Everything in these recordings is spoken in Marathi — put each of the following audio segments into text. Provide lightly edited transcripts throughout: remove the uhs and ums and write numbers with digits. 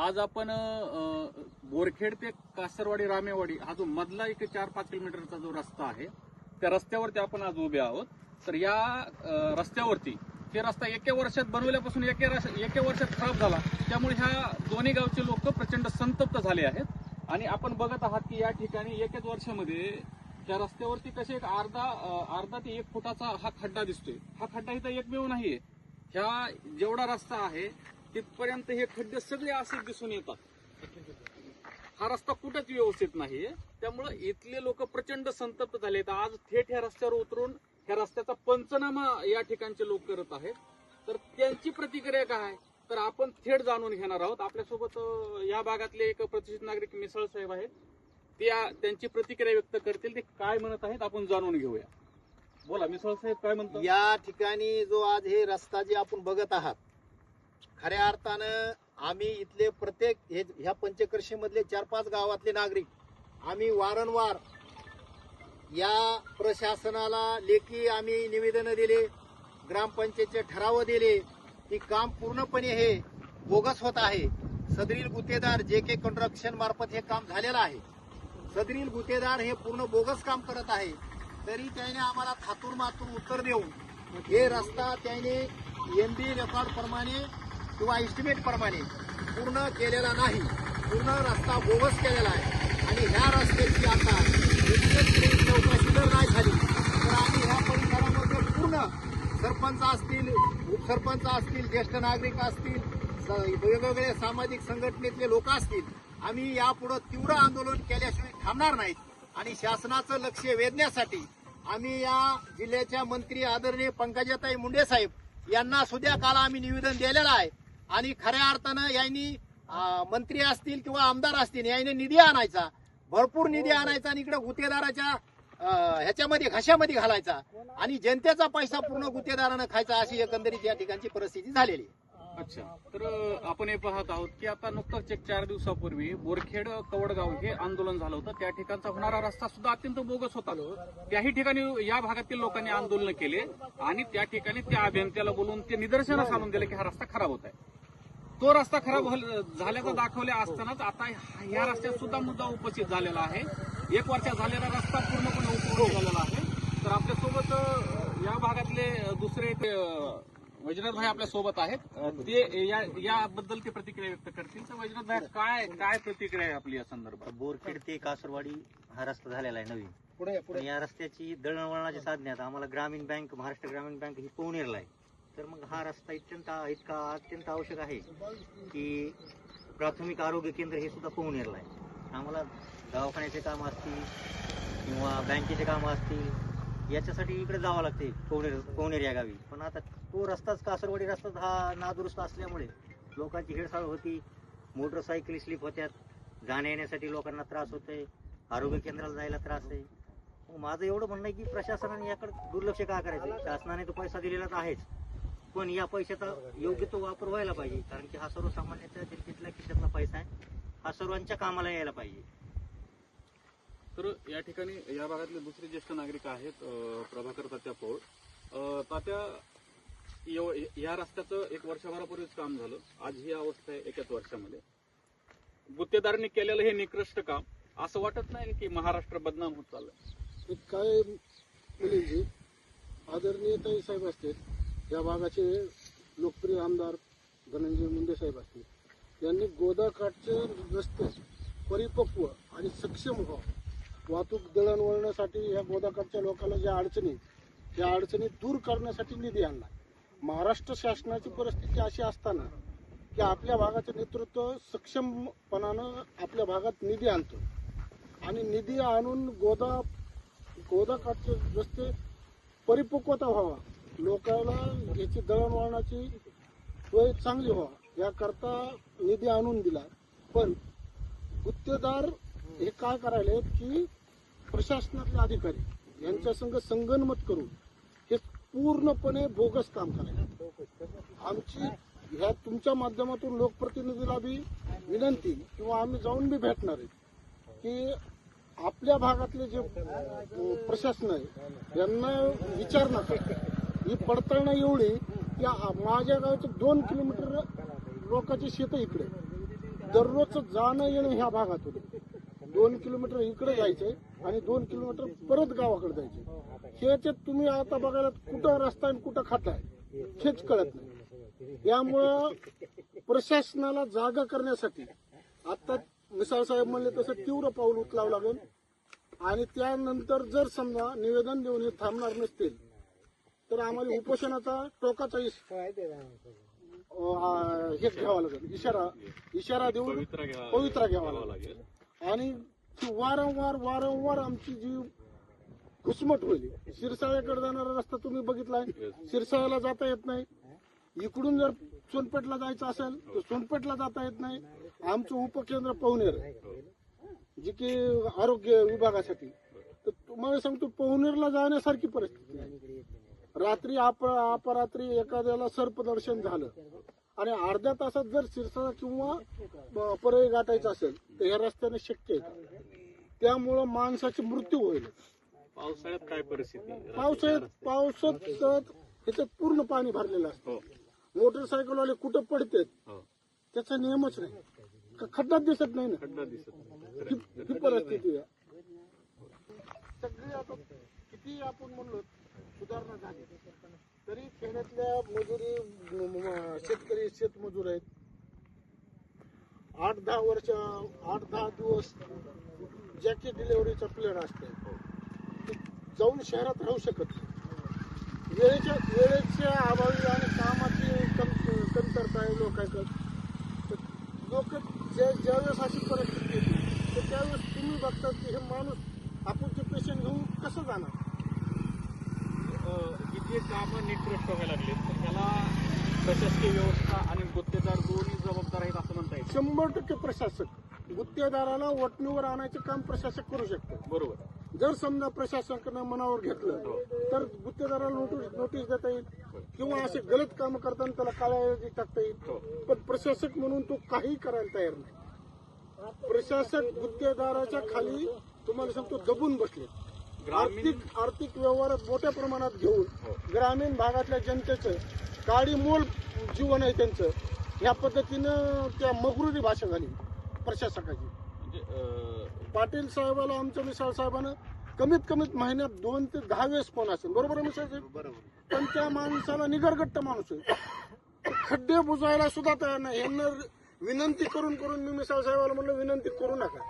आज आपण बोरखेड ते कासरवाडी रामेवाडी हा जो मधला एक 4-5 किलोमीटरचा जो रस्ता आहे त्या रस्त्यावरती आपण आज उभे आहोत। तर या रस्त्यावरती हे रस्ता एके वर्षात बनवल्यापासून एके वर्षात खराब झाला, त्यामुळे ह्या दोन्ही गावचे लोक प्रचंड संतप्त झाले आहेत। आणि आपण बघत आहात की या ठिकाणी एकच वर्षामध्ये त्या रस्त्यावरती कसे एक अर्धा ते 1 फुटाचा हा खड्डा दिसतोय। हा खड्डा इथं एकमेव नाहीये, ह्या जेवढा रस्ता आहे तिथपर्यंत हे खड्डे सगळे असे दिसून येतात। हा रस्ता कुठंच व्यवस्थित नाहीये, त्यामुळे इथले लोक प्रचंड संतप्त झालेत। आज थेट ह्या रस्त्यावर उतरून ह्या रस्त्याचा पंचनामा या ठिकाणचे लोक करत आहेत। तर त्यांची प्रतिक्रिया काय तर आपण थेट जाणून घेणार आहोत। आपल्यासोबत या भागातले एक प्रतिष्ठित नागरिक मिसळ साहेब आहेत, ते त्यांची प्रतिक्रिया व्यक्त करतील। ते काय म्हणत आहेत आपण जाणून घेऊया। बोला मिसळ साहेब, काय म्हणतात? या ठिकाणी जो आज हे रस्ता जे आपण बघत आहात, खऱ्या अर्थानं आम्ही इथले प्रत्येक ह्या पंचकृषी मधले 4-5 गावातले नागरिक आम्ही वारंवार या प्रशासनाला लेखी आम्ही निवेदन दिले, ग्रामपंचायतचे ठराव दिले की काम पूर्णपणे हे बोगस होत आहे। सदरील गुत्तेदार JK कंस्ट्रक्शन मार्फत हे काम झालेलं आहे। सदरील गुत्तेदार हे पूर्ण बोगस काम करत आहे, तरी त्याने आम्हाला थातूर मातूर उत्तर देऊन हे रस्ता त्याने MB रेकॉर्ड प्रमाणे किंवा एस्टिमेट प्रमाणे पूर्ण केलेला नाही, पूर्ण रस्ता बोगस केलेला आहे। आणि ह्या रस्त्याची आता चौकशी जर नाही झाली तर आम्ही ह्या परिसरामध्ये पूर्ण सरपंच असतील, उपसरपंच असतील, ज्येष्ठ नागरिक असतील, वेगवेगळे सामाजिक संघटनेतले लोक असतील, आम्ही यापुढे तीव्र आंदोलन केल्याशिवाय थांबणार नाहीत। आणि शासनाचं लक्ष वेधण्यासाठी आम्ही या जिल्ह्याच्या मंत्री आदरणीय पंकजाताई मुंडे साहेब यांना सुद्धा काल आम्ही निवेदन दिलेलं आहे। आणि खऱ्या अर्थानं यांनी मंत्री असतील किंवा आमदार असतील यांनी निधी आणायचा, भरपूर निधी आणायचा आणि इकडे गुत्तेदाराच्या ह्याच्यामध्ये घशामध्ये घालायचा आणि जनतेचा पैसा पूर्ण गुत्तेदारानं खायचा, अशी एकंदरीत या ठिकाणची परिस्थिती झालेली आहे। अच्छा, तर आपण हे पाहत आहोत की आता नुकतंच 4 दिवसापूर्वी बोरखेड कवडगाव हे आंदोलन झालं होतं, त्या ठिकाणचा होणारा रस्ता सुद्धा अत्यंत बोगस होता। त्याही ठिकाणी या भागातील लोकांनी आंदोलन केले आणि त्या ठिकाणी त्या अभियंत्याला बोलून ते निदर्शनास आणून दिले की हा रस्ता खराब होत आहे। तो रस्ता खराब झाल्याचं दाखवले असतानाच आता ह्या रस्त्यात सुद्धा मुद्दा उपस्थित झालेला आहे। 1 वर्षात झालेला रस्ता पूर्णपणे उपयोग झालेला आहे। तर आपल्यासोबत या भागातले दुसरे वैजनाथ भाई आपल्या सोबत आहेत, ते याबद्दल ते प्रतिक्रिया व्यक्त करतील। तर वैजनाथ भाई, काय प्रतिक्रिया आहे आपली या संदर्भात? बोरखेड ते कासरवाडी हा रस्ता झालेला आहे नवीन। या रस्त्याची दळणवळणाची साधण्यात आम्हाला ग्रामीण बँक, महाराष्ट्र ग्रामीण बँक ही पवनेरला आहे। तर मग हा रस्ता अत्यंत आवश्यक आहे की प्राथमिक आरोग्य केंद्र हे सुद्धा पवनेरला आहे। आम्हाला दवाखान्याचे काम असतील किंवा बँकेचे काम असतील याच्यासाठी इकडे जावं लागते पवनेर या गावी। पण आता तो रस्ताच कासरवाडी रस्ता हा नादुरुस्त असल्यामुळे लोकांची हेळसाळ होती, मोटरसायकली स्लिप होत्यात, जाण्या येण्यासाठी लोकांना त्रास होतोय, आरोग्य केंद्राला जायला त्रास आहे। माझं एवढं म्हणणं आहे की प्रशासनाने याकडे दुर्लक्ष का करायचं? शासनाने तो पैसा दिलेलाच आहेच, पण या पैशाचा योग्य तो वापर व्हायला पाहिजे, कारण की हा सर्वसामान्यांच्या जनतेतल्या खिशातला पैसा आहे, हा सर्वांच्या कामाला यायला पाहिजे। तर या ठिकाणी या भागातले दुसरे ज्येष्ठ नागरिक आहेत, प्रभाकर तात्या पौळ। तात्या, या रस्त्याचं 1 वर्षभरापूर्वीच काम झालं, आज ही अवस्था आहे 1 वर्षामध्ये। गुत्तेदारांनी केलेलं हे निकृष्ट काम, असं वाटत नाही की महाराष्ट्र बदनाम होत चाललंय? काय मुलींची आदरणीय ताई साहेब असतील, या भागाचे लोकप्रिय आमदार धनंजय मुंडे साहेब असतील, यांनी गोदाकाठचे रस्ते परिपक्व आणि सक्षम व्हावं, वाहतूक दळणवळणासाठी या गोदाकाठच्या लोकांना ज्या अडचणी दूर करण्यासाठी निधी आणला। महाराष्ट्र शासनाची परिस्थिती अशी असताना की आपल्या भागाचं नेतृत्व सक्षमपणानं आपल्या भागात निधी आणतो आणि निधी आणून गोदाकाठचे रस्ते परिपक्वता व्हावा, लोकांना याची दळणवळणाची सोय चांगली व्हावा याकरता निधी आणून दिला। पण गुत्तेदार हे काय करायले की प्रशासनातले अधिकारी यांच्या संग संगनमत करून हे पूर्णपणे बोगस काम करायला। आमची ह्या तुमच्या माध्यमातून लोकप्रतिनिधीला बी विनंती किंवा आम्ही जाऊन बी भेटणार आहे की आपल्या भागातले जे प्रशासन आहे यांना विचार नका, ही पडताळणं एवढी की माझ्या गावचे 2 किलोमीटर लोकांची शेतं इकडे, दररोजचं जाणं येणं ह्या भागातून 2 किलोमीटर इकडे जायचंय आणि 2 किलोमीटर परत गावाकडे जायचंय. ह्याच्यात तुम्ही आता बघायला कुठं रस्ता आणि कुठं खाता आहे हेच कळत नाही. त्यामुळं प्रशासनाला जागा करण्यासाठी आता मिसाळ साहेब म्हणले तसं तीव्र पाऊल उचलावं लागेल आणि त्यानंतर जर समजा निवेदन देऊन हे थांबणार नसतील तर आम्हाला उपोषणाचा टोकाचा हे घ्यावा लागेल, इशारा देऊन पवित्रा घ्यावा लागेल. आणि वारंवार आमची जी घुसमट होईल. शिरसाळ्याकडे जाणारा रस्ता तुम्ही बघितलाय, शिरसाळ्याला जाता येत नाही. इकडून जर सोनपेठला जायचं असेल तर सोनपेठला जाता येत नाही. आमचं उपकेंद्र पवनेर जे की आरोग्य विभागासाठी, तर तुम्हाला सांगतो पवनेरला जाण्यासारखी परिस्थिती आहे. रात्री अपरात्री एखाद्याला सर्पदर्शन झालं आणि अर्ध्या तासात जर शिरसाळा किंवा परळी गाठायचं असेल तर ह्या रस्त्याने शक्य आहे. त्यामुळं माणसाची मृत्यू होईल. पावसाळ्यात काय परिस्थिती? पावसात ह्याच्यात पूर्ण पाणी भरलेलं असतं. मोटरसायकलवाले कुठं पडतात त्याचा नियमच नाही. खड्डाच दिसत नाही ना, ही परिस्थिती आहे. सगळी आता किती आपण म्हणलो सुधारणा झाली तरी खेड्यातल्या मजुरी शेतकरी शेतमजूर आहेत. 8-10 दिवस जॅकी डिलिव्हरीचा प्लॅन असते, जाऊन शहरात राहू शकत नाही. वेळेच्या अभावी आणि कामाची कमतरता आहे लोकांकडे. लोक ज्यावेळेस अशी परिस्थिती येते तर त्यावेळेस तुम्ही बघतात की हे माणूस आपण ते पेशंट घेऊन कसं जाणार. ही जे कामं निकृष्ट व्हायला लागले तर त्याला प्रशासकीय व्यवस्था आणि गुत्तेदार दोन्ही जबाबदार आहेत असं म्हणता येईल. 100% प्रशासक गुत्तेदाराला वटणीवर आणायचं काम प्रशासक करू शकतो. बरोबर. जर समजा प्रशासनानं मनावर घेतलं तर गुत्तेदाराला नोटीस देता येईल किंवा असे गलत काम करताना त्याला काळ्या टाकता येईल. पण प्रशासक म्हणून तो काही करायला तयार नाही. प्रशासक गुत्तेदाराच्या खाली तुम्हाला सांगतो दबून बसले. आर्थिक व्यवहारात मोठ्या प्रमाणात घेऊन ग्रामीण भागातल्या जनतेचं गाडी मोल जीवन आहे त्यांचं. या पद्धतीनं त्या मगरुरी भाषा झाली प्रशासकाची. पाटील साहेबाला आमच्या मिसाळ साहेबानं कमीत महिन्यात 2 ते 10 वेळेस फोन असेल. बरोबर आहे मिसाळ साहेब? पण त्या माणसाला निगरगट्ट माणूस आहे. खड्डे बुजायला सुद्धा तयार नाही. यांना विनंती करून मी मिसाळ साहेबाला म्हणलं विनंती करू नका,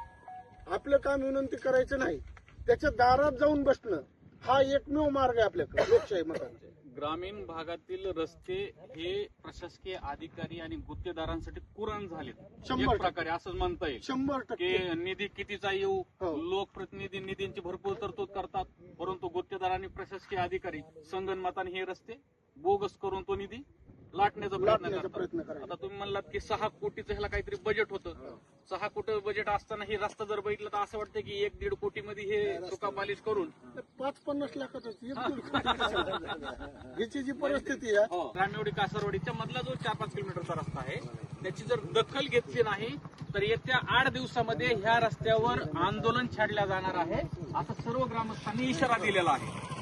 आपलं काम विनंती करायचं नाही, त्याच्या दारात जाऊन बसणं हा एकमेव मार्ग आहे आपल्याकडे लोकशाही मतांचा. ग्रामीण भागातील रस्ते हे प्रशासकीय अधिकारी आणि गुत्तेदारांसाठी कुरण झालेत 100% एक प्रकारे असं म्हणता येईल. 100% निधी कितीचा येऊ, लोकप्रतिनिधी निधींची भरपूर तरतूद करतात, परंतु गुत्तेदार आणि प्रशासकीय अधिकारी संगनमताने हे रस्ते बोगस करून तो निधी लाटण्याचा प्रयत्न करतात. आता तुम्ही म्हणलात की 6 कोटीचं ह्याला काहीतरी बजेट होतं. 6 कोटी बजेट असताना हे रस्ता जर बघितलं तर असं वाटतं की 1-1.5 कोटी मध्ये हे चुका पालिश करून 5-50 लाखातच ह्याची जी परिस्थिती आहे. रामेवाडी कासारवाडीच्या मधला जो 4-5 किलोमीटरचा रस्ता आहे त्याची जर दखल घेतली नाही तर येत्या 8 दिवसामध्ये ह्या रस्त्यावर आंदोलन छेडल्या जाणार आहे असं सर्व ग्रामस्थांनी इशारा दिलेला आहे.